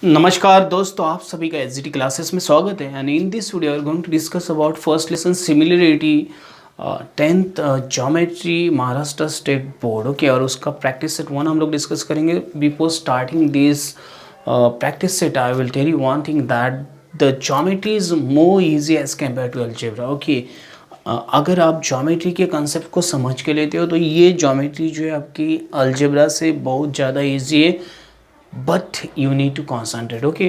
नमस्कार दोस्तों, आप सभी का एसजीटी क्लासेस में स्वागत है। And in this video are going to discuss about first lesson similarity 10th geometry Maharashtra state board. Okay, और उसका प्रैक्टिस सेट 1 हम लोग डिस्कस करेंगे। Before starting this practice set I will tell you one thing that the geometry is more easy as compare to algebra. Okay, अगर आप geometry के concept को समझ के लेते हो तो ये ज्योमेट्री जो है आपकी अलजेब्रा से बहुत ज़्यादा ईजी है, but you need to concentrate. Okay,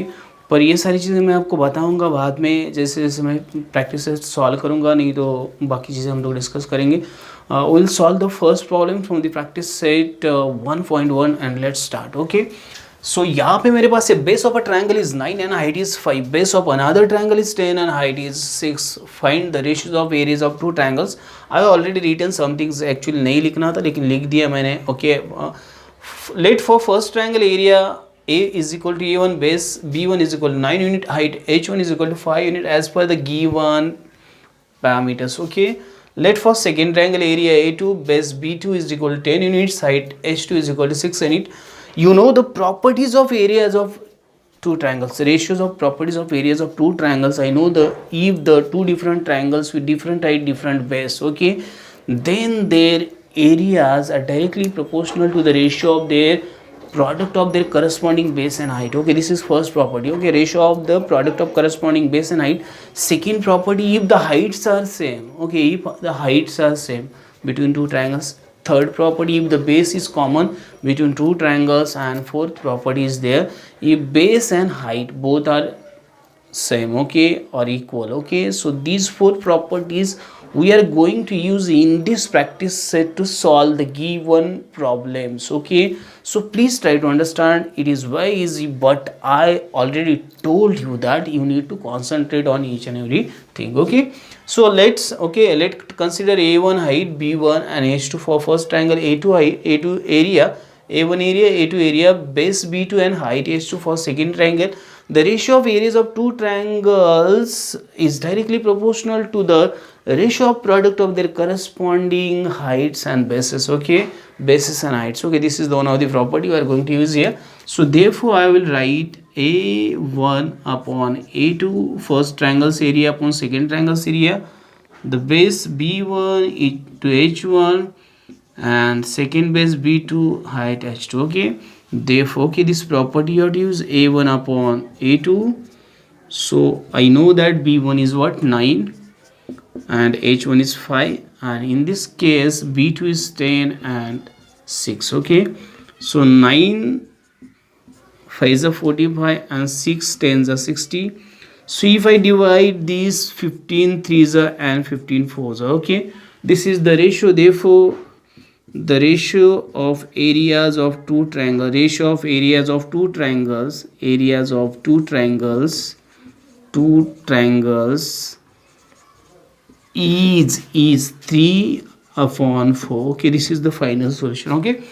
पर ये सारी चीज़ें मैं आपको बताऊंगा बाद में, जैसे जैसे मैं प्रैक्टिस से सॉल्व करूंगा, नहीं तो बाकी चीज़ें हम लोग डिस्कस करेंगे। Will solve the first problem from the practice set 1.1 and let's start. Okay, so यहाँ पे मेरे पास base of a triangle is 9 and height is 5, base of another triangle is 10 and height is 6, find the ratios of areas of two triangles. I already written somethings, actually नहीं लिखना था लेकिन लिख दिया मैंने। Okay, let for first triangle area A is equal to A1, base B1 is equal to 9 unit, height H1 is equal to 5 unit as per the given parameters. Okay, let for second triangle area A2, base B2 is equal to 10 units, height H2 is equal to 6 unit. You know the properties of areas of two triangles, ratios of properties of areas of two triangles. I know the if the two different triangles with different height, different base, okay, then their areas are directly proportional to the ratio of their product of their corresponding base and height. Okay, this is first property. Okay, ratio of the product of corresponding base and height. Second property, if the heights are same. Okay, if the heights are same between two triangles. Third property, if the base is common between two triangles. And fourth property is there, if base and height both are same, okay, or equal. Okay, so these four properties we are going to use in this practice set to solve the given problems. Okay, so please try to understand. It is very easy, but I already told you that you need to concentrate on each and every thing. Okay, so let's consider A1 height, B1 and H2 for first triangle. A2 height, A2 area, A1 area, A2 area, base B2 and height H2 for second triangle. The ratio of areas of two triangles is directly proportional to the ratio of product of their corresponding heights and bases. Okay, bases and heights. Okay, this is the one of the property we are going to use here. So therefore I will write A1 upon A2 first triangle's area upon second triangle's area, the base B1 to H1 and second base B2 height H2. Okay, therefore okay, this property you have to use A1 upon A2. So I know that B1 is what, 9 and H1 is 5, and in this case B2 is 10 and 6. Okay, so 9 5 is a 45 and 6 10s are 60. So if I divide these 15 3s and 15 4s, okay, this is the ratio. Therefore the ratio of areas of two triangles, ratio of areas of two triangles, areas of two triangles is 3 upon 4. Okay, this is the final solution. Okay,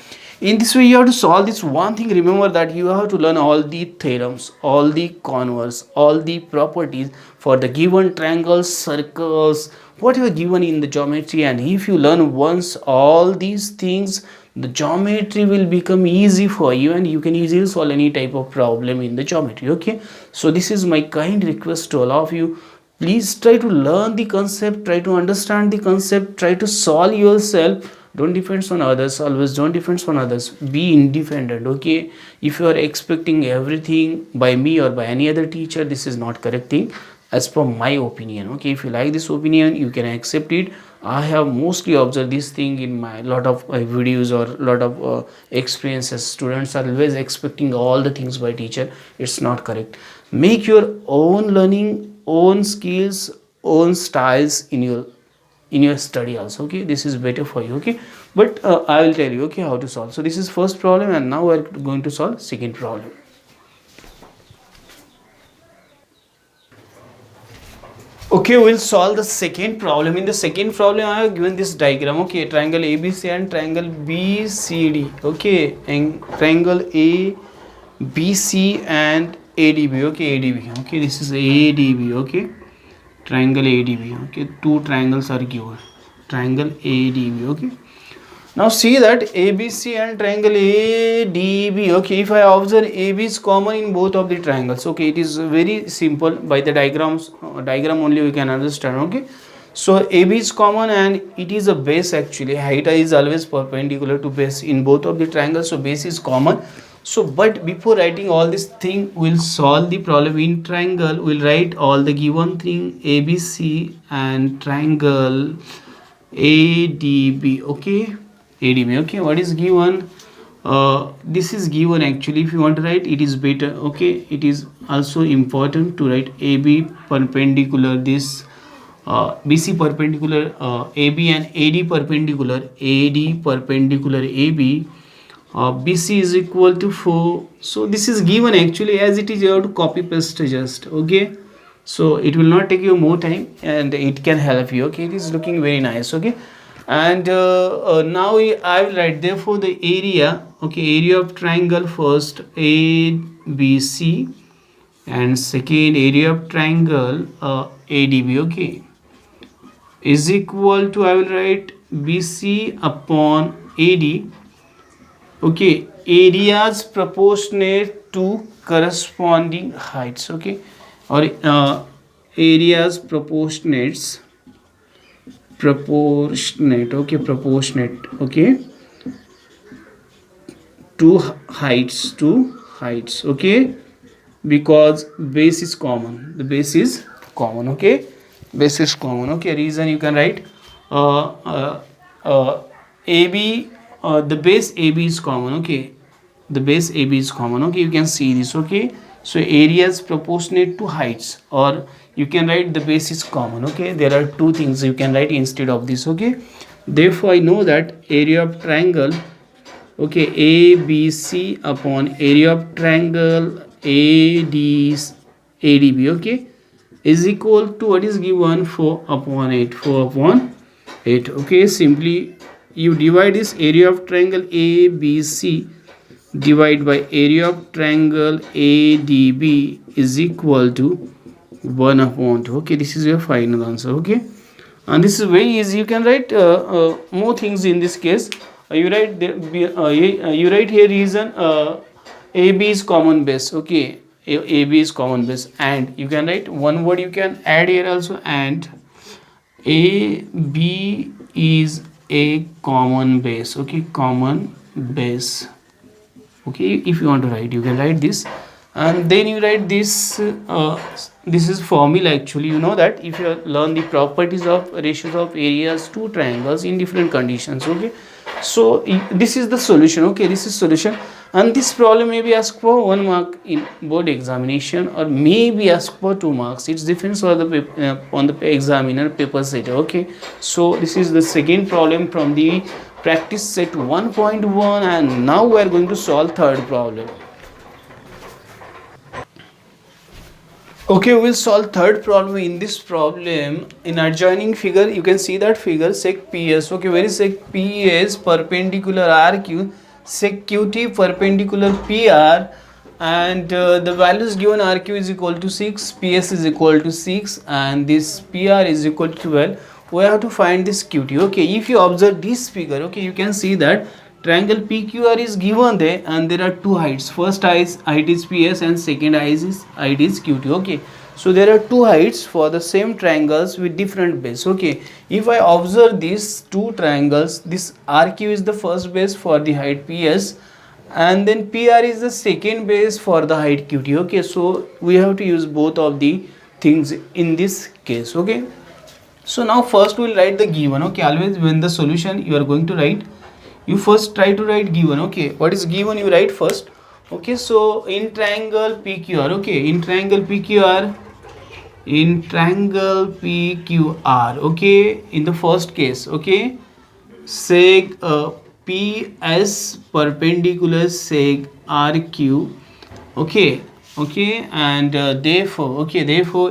in this way you have to solve this one thing. Remember that you have to learn all the theorems, all the converse, all the properties for the given triangles, circles, whatever given in the geometry. And if you learn once all these things, the geometry will become easy for you and you can easily solve any type of problem in the geometry. Okay, so this is my kind request to all of you. Please try to learn the concept, try to understand the concept, try to solve yourself. Don't depend on others. Always don't depend on others. Be independent. Okay, if you are expecting everything by me or by any other teacher, this is not correct thing as per my opinion. Okay, if you like this opinion, you can accept it. I have mostly observed this thing in my lot of videos or lot of experiences. Students are always expecting all the things by teacher. It's not correct. Make your own learning, own skills, own styles in your study also. Okay, this is better for you. Okay, but I will tell you, okay, how to solve. So this is first problem and now we are going to solve second problem. Okay, we'll solve the second problem. In the second problem I have given this diagram. Okay, triangle ABC and triangle BCD. Okay, and triangle ABC and ADB. Okay, ADB. Okay, this is ADB. Okay, triangle ADB. Okay, two triangles are given. Triangle ADB. Okay, Now see that ABC and triangle ADB. Okay, if I observe AB is common in both of the triangles. Okay, it is very simple. By the diagram only we can understand. Okay, so AB is common and it is a base actually. Height is always perpendicular to base in both of the triangles. So base is common. So but before writing all this thing, we'll solve the problem in triangle. We'll write all the given thing ABC and triangle ADB. Okay, ADB. Okay, what is given? This is given actually. If you want to write, it is better. Okay, it is also important to write AB perpendicular this BC perpendicular AB and AD perpendicular AB. BC is equal to 4. So this is given actually. As it is, you have to copy paste just. Okay, so it will not take you more time and it can help you. Okay, it is looking very nice. Okay, and now I will write therefore the area. Okay, area of triangle first ABC and second area of triangle ADB. Okay, is equal to, I will write BC upon AD. Okay, areas proportionate to corresponding heights. Okay, or areas proportionate. Okay, proportionate. Okay, to heights. Okay, because base is common. The base is common. Okay, base is common. Okay, reason you can write AB. The base AB is common. Okay, the base AB is common. Okay, you can see this. Okay, so areas proportionate to heights, or you can write the base is common. Okay, there are two things you can write instead of this. Okay, therefore I know that area of triangle, okay, ABC upon area of triangle ADB, okay, is equal to what is given, 4 upon 8. Okay, simply you divide this area of triangle ABC divide by area of triangle ADB is equal to 1 upon 2. Okay, this is your final answer. Okay, and this is very easy. You can write more things in this case. You write you write here reason AB is common base. Okay, AB is common base, and you can write one word you can add here also, and AB is a common base. Okay, common base. Okay, if you want to write, you can write this, and then you write this. This is formula actually. You know that if you learn the properties of ratios of areas to triangles in different conditions. Okay, so this is the solution. Okay, this is solution, and this problem may be asked for 1 mark in board examination, or may be asked for 2 marks. It depends on the examiner paper set. Okay, so this is the second problem from the practice set 1.1, and now we are going to solve third problem. Okay, we will solve third problem. In this problem, in adjoining figure, you can see that figure sec PS. Okay, where is sec PS? Perpendicular RQ, sec QT perpendicular PR, and the values given RQ is equal to 6, PS is equal to 6, and this PR is equal to 12. We have to find this QT. Okay, if you observe this figure, okay, you can see that triangle PQR is given there, and there are two heights. First height is PS, and second height is QT. Okay, so there are two heights for the same triangles with different base. Okay, if I observe these two triangles, this RQ is the first base for the height PS, and then PR is the second base for the height QT. Okay, so we have to use both of the things in this case. Okay, so now first we will write the given. Okay, always when the solution you are going to write, you first try to write given. Okay, what is given you write first. Okay, so in triangle PQR, okay, in triangle PQR, okay, in the first case, okay, seg PS perpendicular seg RQ. Okay, and therefore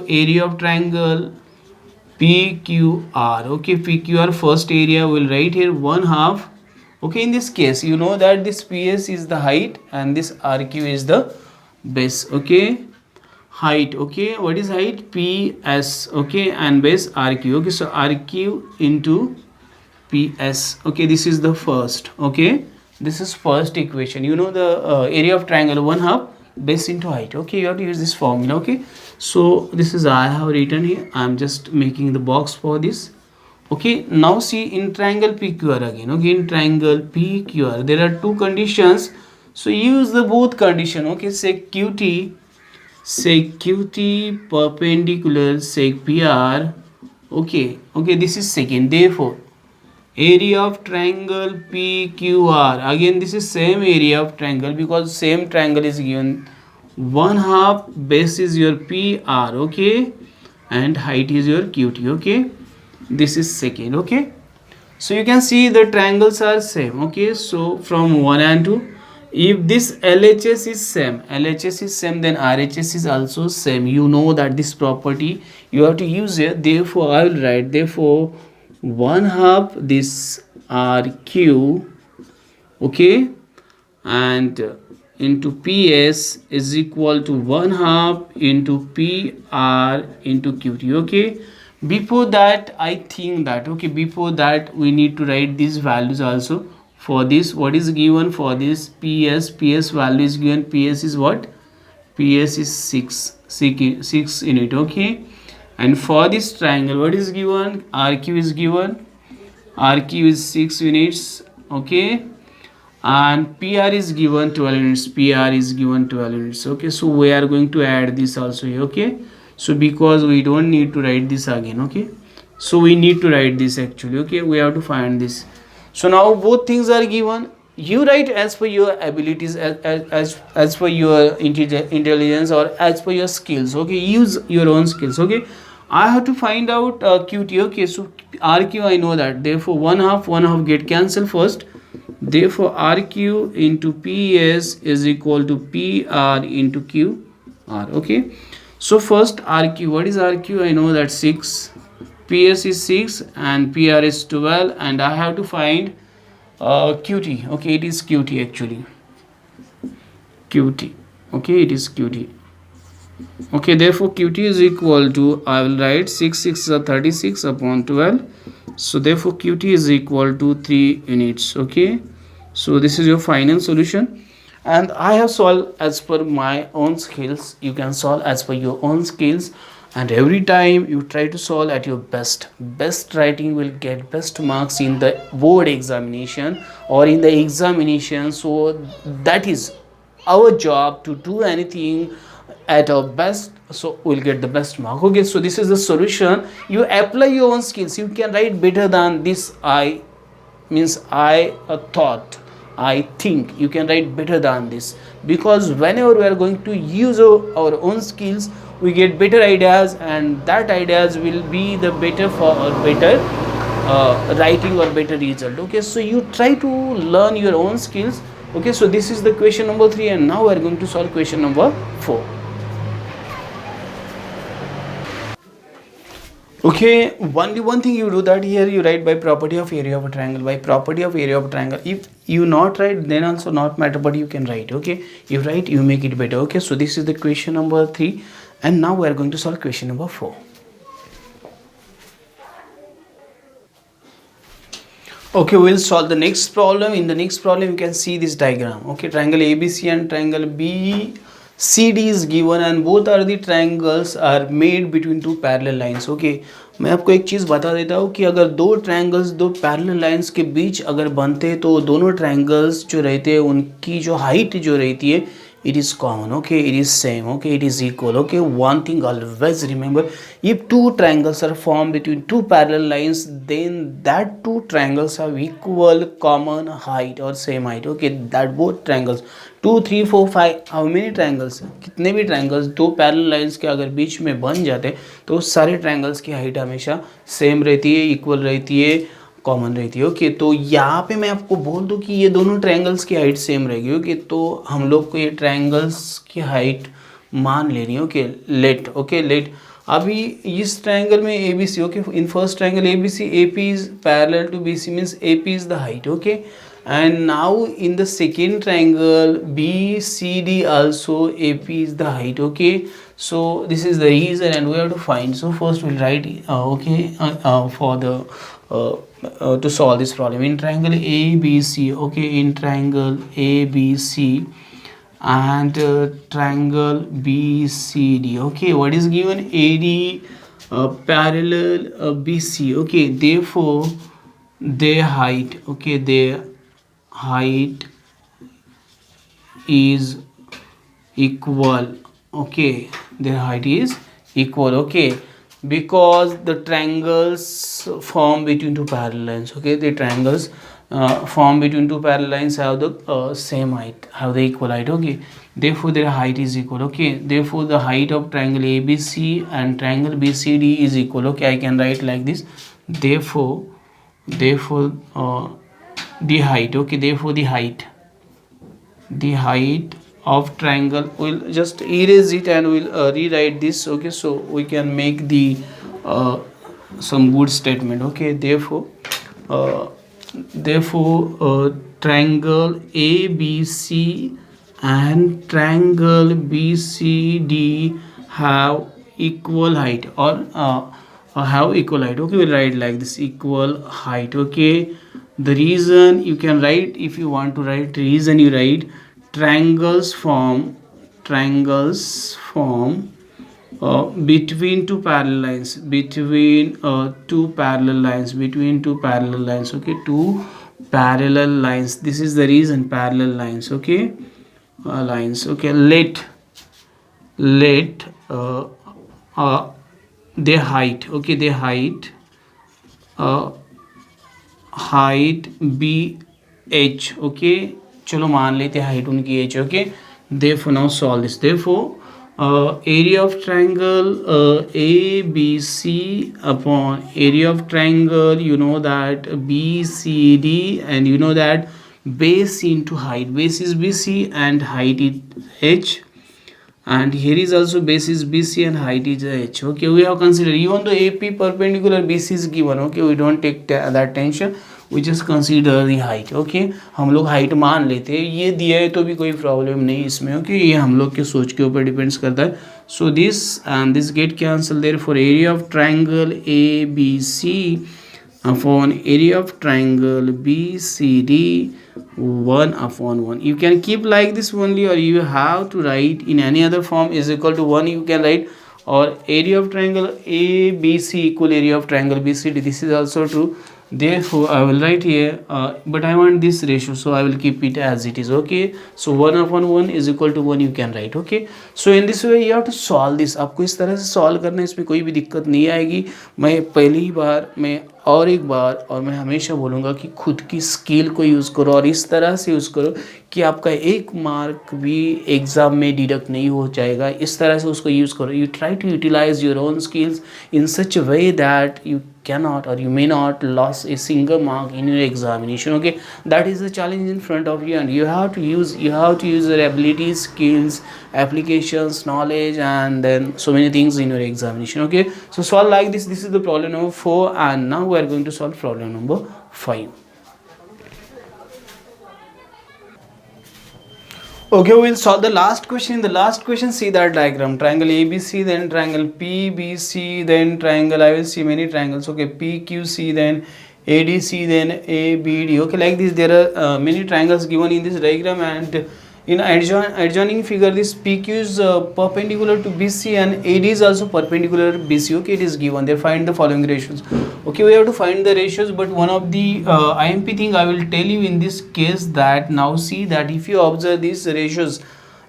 area of triangle PQR. Okay, PQR first area will write here 1/2. Okay, in this case you know that this PS is the height and this RQ is the base. Okay, height. Okay, what is height? PS. Okay, and base RQ. Okay, so RQ into PS. Okay, this is the first. Okay, this is first equation. You know the area of triangle, 1/2 base into height. Okay, you have to use this formula. Okay, so this is I have written here. I'm just making the box for this. Okay, now see in triangle PQR again. Okay, in triangle PQR there are two conditions, so use the both condition. Okay, sec QT perpendicular sec PR. Okay, this is second. Therefore area of triangle PQR, again this is same area of triangle because same triangle is given, 1/2 base is your PR. Okay, and height is your QT. Okay, this is second. Okay, so you can see the triangles are same. Okay, so from 1 and 2, if this LHS is same, then RHS is also same. You know that this property you have to use it. Therefore I will write, therefore 1/2 this RQ, okay, and into PS is equal to 1/2 into PR into QT. Okay, before that I think that, okay, before that we need to write these values also. For this, what is given for this PS value is given. PS is what? PS is 6 unit. Okay, and for this triangle what is given? RQ is given. RQ is 6 units. Okay, and PR is given 12 units. PR is given 12 units. Okay, so we are going to add this also here. Okay, so because we don't need to write this again. Okay, so we need to write this actually. Okay, we have to find this. So now both things are given. You write as per your abilities, as per your intelligence or as per your skills. Okay, use your own skills. Okay, I have to find out QT. Okay, so RQ I know that, therefore 1/2 get cancelled first. Therefore RQ into PS is equal to PR into QR. Okay, so first RQ, what is RQ? I know that 6, PS is 6 and PR is 12, and I have to find QT. Okay, it is QT actually. QT. Okay, it is QT. Okay, therefore QT is equal to, I will write 6 is 36 upon 12. So therefore QT is equal to 3 units. Okay, so this is your final solution, and I have solved as per my own skills. You can solve as per your own skills, and every time you try to solve at your best writing will get best marks in the board examination or in the examination. So that is our job, to do anything at our best, so we'll get the best mark. Okay, so this is the solution. You apply your own skills, you can write better than this. I thought, I think you can write better than this, because whenever we are going to use our own skills, we get better ideas, and that ideas will be the better for or better writing or better result. Okay, so you try to learn your own skills. Okay, so this is the question number 3, and now we are going to solve question number 4. Okay, only one thing you do, that here you write by property of area of a triangle. By property of area of a triangle, if you not write, then also not matter, but you can write. Okay, you write, you make it better. Okay, so this is the question number 3, and now we are going to solve question number 4. Okay, we'll solve the next problem. In the next problem you can see this diagram. Okay, triangle ABC and triangle BCD is given, and both are the triangles are made between two parallel lines. Okay, मैं आपको एक चीज़ बता देता हूँ कि अगर दो triangles दो पैरेलल लाइंस के बीच अगर बनते हैं, तो दोनों ट्रायंगल्स जो रहते हैं उनकी जो हाइट जो रहती है, it is common. Okay, it is same. Okay, it is equal. Okay, one thing always remember, if two triangles are formed between two parallel lines, then that two triangles have equal common height or same height. Okay, that both triangles 2 3 4 5, how many triangles, कितने भी triangles दो parallel lines के अगर बीच में बन जाते, तो सारे triangles की हाइट हमेशा सेम रहती है, इक्वल रहती है, कॉमन रहती है. ओके, तो यहाँ पे मैं आपको बोल दूँ कि ये दोनों ट्रायंगल्स की हाइट सेम रहेगी. ओके, तो हम लोग को ये ट्रायंगल्स की हाइट मान लेनी है. ओके, लेट अभी इस ट्रायंगल में A B C. Okay, in first triangle A B C, A P is parallel to B C, means A P is the height. Okay, and now in the second triangle BCD also AP is the height. Okay, so this is the reason, and we have to find. So first we'll write for the to solve this problem. In triangle ABC, okay, in triangle ABC and triangle BCD, okay, what is given? AD parallel BC, okay, therefore their height, okay, their height is equal, okay, their height is equal, okay, because the triangles form between two parallel lines, okay, the triangles form between two parallel lines have the same height, have the equal height, okay, therefore their height is equal, okay, therefore the height of triangle ABC and triangle BCD is equal, okay, I can write like this, therefore the height, okay, therefore the height of triangle, we'll just erase it and we'll rewrite this, okay, so we can make the some good statement, okay, uh, triangle ABC and triangle BCD have equal height, or have equal height, okay, we'll write like this, equal height, okay. The reason you can write, if you want to write reason, you write triangles form between two parallel lines, between two parallel lines, okay, two parallel lines, this is the reason, parallel lines, okay, lines, okay, let their height, okay, their uh, height be h, okay, चलो मान लेते हैं height उनकी h, okay, therefore now solve this, therefore area of triangle ABC upon area of triangle, you know that BCD, and you know that base into height, base is BC and height is h, and here is also base is BC and height is h, okay, we have considered, even though AP perpendicular BC is given, okay, we don't take that tension, we just consider the height, okay, हम लोग height मान लेते हैं, ये दिया है तो भी कोई प्रॉब्लम नहीं इसमें, okay, ये हम लोग के सोच के ऊपर डिपेंड्स करता है, so this and this get cancelled, therefore area of triangle ABC upon area of triangle BCD 1/1, you can keep like this only, or you have to write in any other form is equal to 1, you can write, or area of triangle ABC equal area of triangle BCD, this is also true, therefore I will write here, but I want this ratio, so I will keep it as it is, okay, so 1/1 is equal to 1, you can write, okay, so in this way you have to solve this, आपको इस तरह से solve करना है, इसमें कोई भी दिक्कत नहीं आएगी, मैं पहली बार मैं और एक बार और मैं हमेशा बोलूँगा कि खुद की स्किल को यूज़ करो और इस तरह से यूज़ करो कि आपका एक मार्क भी एग्ज़ाम में डिडक्ट नहीं हो जाएगा, इस तरह से उसको यूज़ करो, you try to utilize your own skills in such a way that you cannot or you may not lose a single mark in your examination, okay, that is the challenge in front of you, and you have to use your abilities, skills, applications, knowledge, and then so many things in your examination, okay, so solve like this is the problem number 4, and now we are going to solve problem number 5. Okay, we'll solve the last question. In the last question, see that diagram, triangle ABC, then triangle PBC, then triangle, I will see many triangles, okay, PQC, then ADC, then ABD, okay, like this there are many triangles given in this diagram, and in adjoining figure this PQ is perpendicular to BC and AD is also perpendicular to BC, okay, it is given there, find the following ratios, okay, we have to find the ratios, but one of the IMP thing I will tell you in this case, that now see that if you observe these ratios,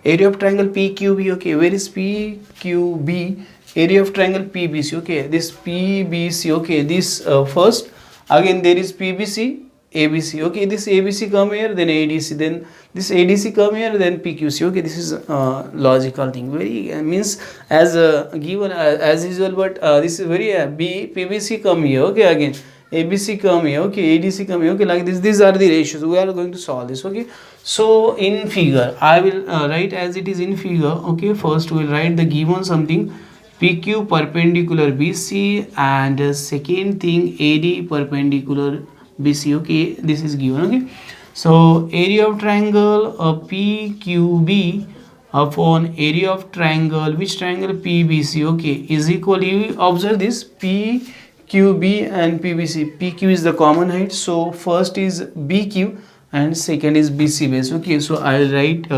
area of triangle PQB, okay, where is PQB, area of triangle PBC, okay, this PBC, okay, this first, again there is PBC, ABC, okay, this ABC come here, then ADC, then this ADC come here, then PQC, okay, this is logical thing, very means as given as usual, but this is very PBC come here, okay, again ABC come here, okay, ADC come here, okay, like this, these are the ratios, we are going to solve this, okay, so in figure I will write as it is in figure, okay, first we will write the given something, PQ perpendicular BC, and second thing AD perpendicular BC, okay, this is given, okay, so area of triangle PQB upon area of triangle, which triangle PBC, okay, is equal, you observe this PQB QB and PBC. PQ is the common height, so first is BQ and second is BC base. Okay, so I'll write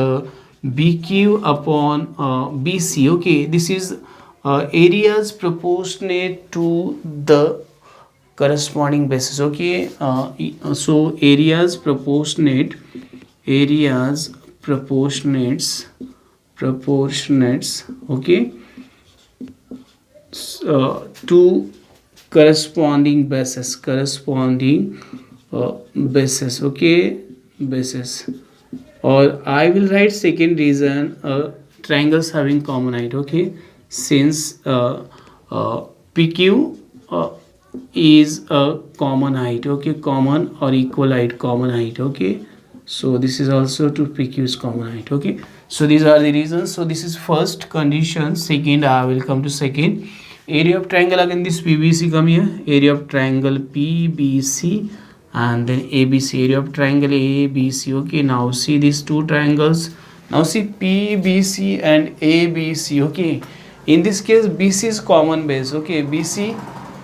BQ upon BC. Okay, this is areas proportionate to the corresponding bases. Okay, so areas proportionates, okay, to corresponding bases, okay, bases. Or I will write second reason, triangles having common height. Okay, since PQ is a common height. Okay, common or equal height, common height. Okay, so this is also to PQ's common height. Okay, so these are the reasons. So this is first condition. Second, I will come to second. Area of triangle, again this PBC come here, area of triangle PBC, and then ABC, area of triangle ABC. Okay, now see these two triangles. Now see PBC and ABC. Okay, in this case BC is common base. Okay, BC,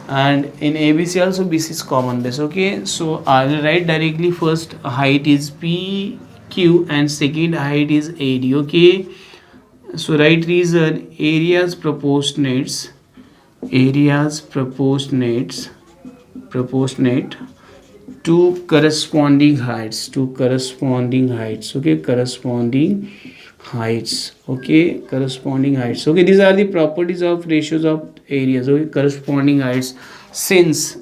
and in ABC also BC is common base. Okay, so I will write directly, first height is PQ and second height is AD. Okay, so right reason, areas proportionate to corresponding heights, okay, corresponding heights. Okay, these are the properties of ratios of areas. Okay, corresponding heights, since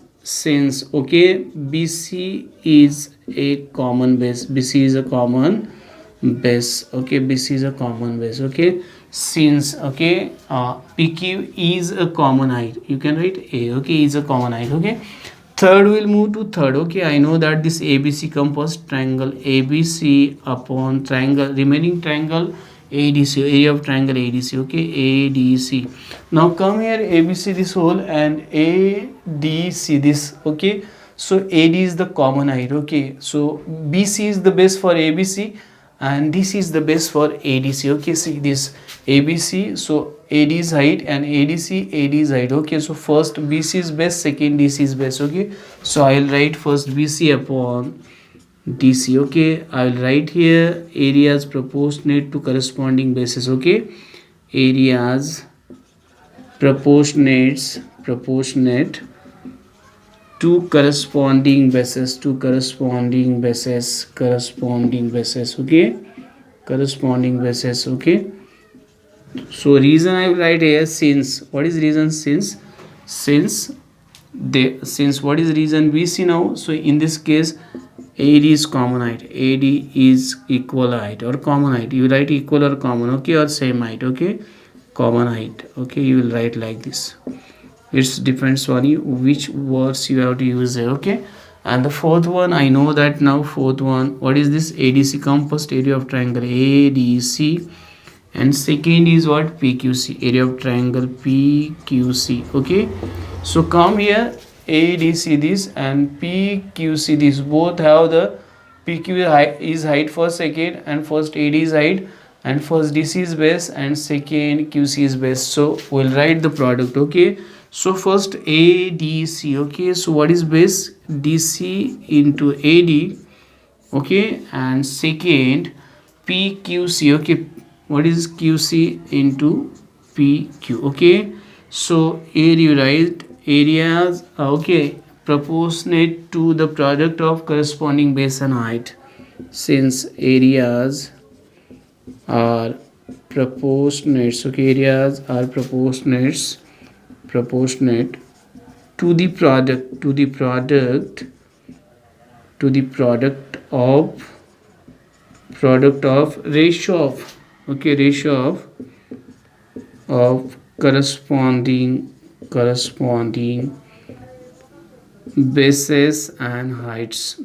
okay, BC is a common base. Okay, BC is a common base. Okay, since, okay, PQ is a common height, you can write A. Okay, is a common height. Okay, third, we'll move to third. Okay, I know that this ABC come first, triangle ABC upon triangle, remaining triangle ADC, area of triangle ADC. Okay, ADC. Now come here, ABC this whole and ADC this. Okay, so AD is the common height. Okay, so BC is the base for ABC and this is the base for ADC. Okay, see this ABC, so AD is height and ADC, AD is height. Okay, so first BC is base, second DC is base. Okay, so I will write first BC upon DC. Okay, I will write here areas proportionate to corresponding bases. Okay, areas proportionate to corresponding bases. Okay, corresponding bases. Okay, so reason I will write here, since, what is reason, since what is reason, BC. Now, so in this case AD is common height, AD is equal height or common height, you write equal or common. Okay, or same height. Okay, common height. Okay, you will write like this. It depends on you which words you have to use there. Okay, and the fourth one, I know that now, fourth one, what is this, ADC come first, area of triangle ADC, and second is what, PQC, area of triangle PQC. Okay, so come here, ADC this and PQC this, both have the PQ is height for second and first AD is height and first DC is base and second QC is base. So we'll write the product. Okay, so first ADC. Okay, so what is base, DC into AD. Okay, and second PQC. Okay, what is QC into PQ. Okay, so here you write areas, okay, proportionate to the product of corresponding base and height. Since areas are proportionate, okay, areas are proportionate to the product of ratio of, okay, ratio of corresponding bases and heights.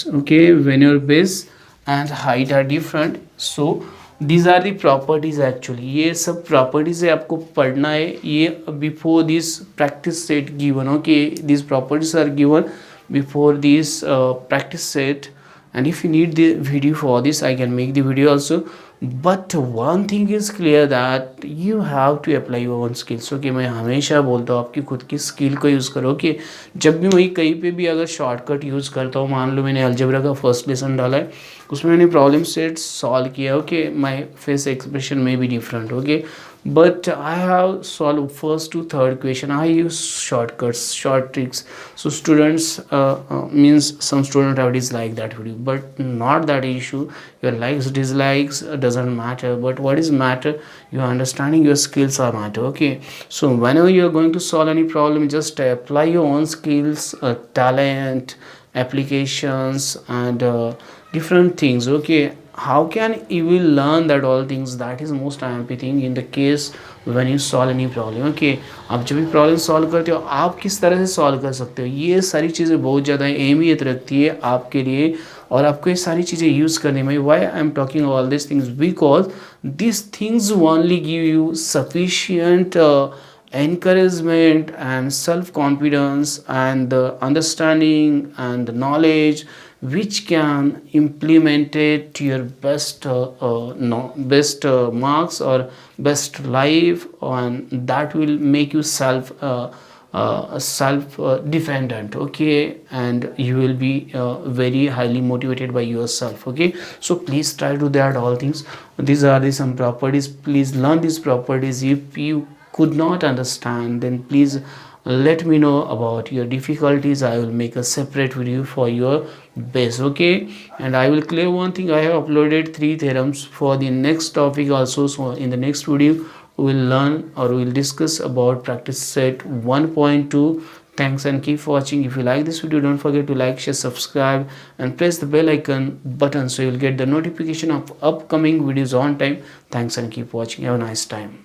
Okay, when your base and height are different, so these are the properties. Actually ये सब properties है, आपको पढ़ना है ये before this practice set given. Okay, these properties are given before this practice set, and if you need the video for this, I can make the video also. But one thing is clear that you have to apply your own skills. Okay, मैं हमेशा बोलता हूँ आपकी खुद की skill को use करो कि जब भी मैं कहीं पे भी अगर शॉर्टकट यूज़ करता हूँ, मान लो मैंने अलजेब्रा का फर्स्ट लेसन डाला है, उसमें मैंने प्रॉब्लम सेट सॉल्व किया, ओके, माई फेस एक्सप्रेशन में be different, okay, but I have solved first to third question. I use shortcuts, short tricks. So students means some student have dislike that video, but not that issue. Your likes, dislikes doesn't matter, but what is matter, your understanding, your skills are matter. Okay, so whenever you are going to solve any problem, just apply your own skills, talent, applications, and different things. Okay, how can you will learn that all things, that is most IMP thing in the case when you solve any problem. Okay, आप जब भी problem solve करते हो आप किस तरह से solve कर सकते हो, ये सारी चीज़ें बहुत ज़्यादा अहमियत रखती है आपके लिए और आपको ये सारी चीज़ें यूज़ करने में। Why I am talking all this things, because this things only give you sufficient encouragement and self-confidence and the understanding and the knowledge which can implement it to your best best marks or best life, and that will make you self dependent. Okay, and you will be very highly motivated by yourself. Okay, so please try to do that all things. These are the some properties, please learn these properties. If you could not understand, then please let me know about your difficulties. I will make a separate video for your base. Okay, and I will clear one thing, I have uploaded 3 theorems for the next topic also. So in the next video we will learn or we will discuss about practice set 1.2. Thanks and keep watching. If you like this video, don't forget to like, share, subscribe and press the bell icon button so you will get the notification of upcoming videos on time. Thanks and keep watching. Have a nice time.